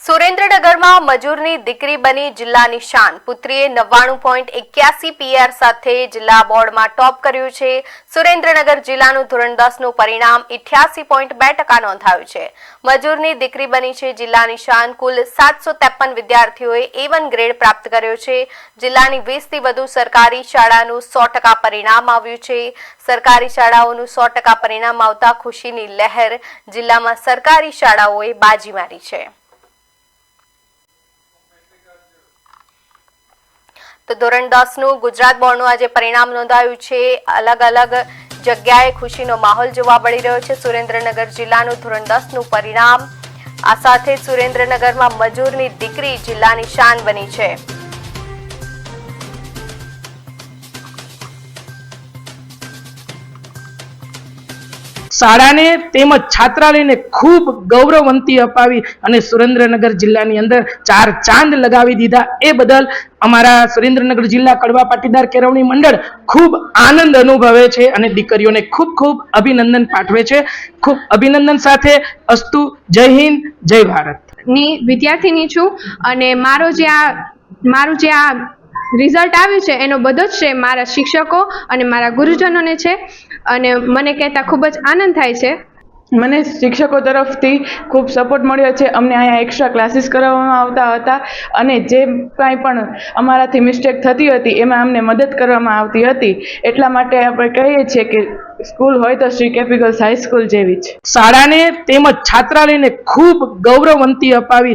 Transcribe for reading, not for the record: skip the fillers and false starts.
સુરેન્દ્રનગરમાં મજૂરની દીકરી બની જિલ્લાની શાન. પુત્રીએ 99.81 PR સાથે જિલ્લા બોર્ડમાં ટોપ કર્યું છે. સુરેન્દ્રનગર જિલ્લાનું ધોરણ 10નું પરિણામ 88.2% નોંધાયું છે. મજૂરની દીકરી બની છે જિલ્લાની શાન. કુલ 753 વિદ્યાર્થીઓએ A1 ગ્રેડ પ્રાપ્ત કર્યો છે. જિલ્લાની 20થી વધુ સરકારી શાળાનું 100% પરિણામ આવ્યું છે. સરકારી શાળાઓનું 100% પરિણામ આવતા ખુશીની લહેર. જિલ્લામાં સરકારી શાળાઓએ બાજી મારી છે. તો ધોરણ 10નું ગુજરાત બોર્ડનું આજે પરિણામ નોંધાયું છે. અલગ અલગ જગ્યાએ ખુશીનો માહોલ જોવા મળી રહ્યો છે. સુરેન્દ્રનગર જિલ્લાનું ધોરણ 10નું પરિણામ. આ સાથે સુરેન્દ્રનગરમાં મજૂરની દીકરી જિલ્લાની શાન બની છે. શાળાને તેમજ છાત્રાલયને ખૂબ ગૌરવવંતી અપાવી અને સુરેન્દ્રનગર જિલ્લાની અંદર 4 ચાંદ લગાવી દીધા. એ બદલ અમારા સુરેન્દ્રનગર જિલ્લા કડવા પાટીદાર કેળવણી મંડળ ખૂબ આનંદ અનુભવે છે અને દીકરીઓને ખૂબ ખૂબ અભિનંદન પાઠવે છે. ખૂબ અભિનંદન સાથે અસ્તુ. જય હિન્દ, જય ભારત ની વિદ્યાર્થીની છું અને મારું જે આ રિઝલ્ટ આવ્યું છે એનો બધો જ શ્રેય મારા શિક્ષકો અને મારા ગુરુજનોને છે અને મને કહેતા ખૂબ જ આનંદ થાય છે. મને શિક્ષકો તરફથી ખૂબ સપોર્ટ મળ્યો છે. અમને અહીંયા એક્સ્ટ્રા ક્લાસીસ કરાવવામાં આવતા હતા અને જે કાંઈ પણ અમારાથી મિસ્ટેક થતી હતી એમાં અમને મદદ કરવામાં આવતી હતી. એટલા માટે આપણે કહીએ છીએ કે સ્કૂલ હોય તો શ્રી કેપી ગર્લ્સ હાઈસ્કૂલ જેવી જ. શાળાને તેમજ છાત્રાલયને ખૂબ ગૌરવવંતી અપાવી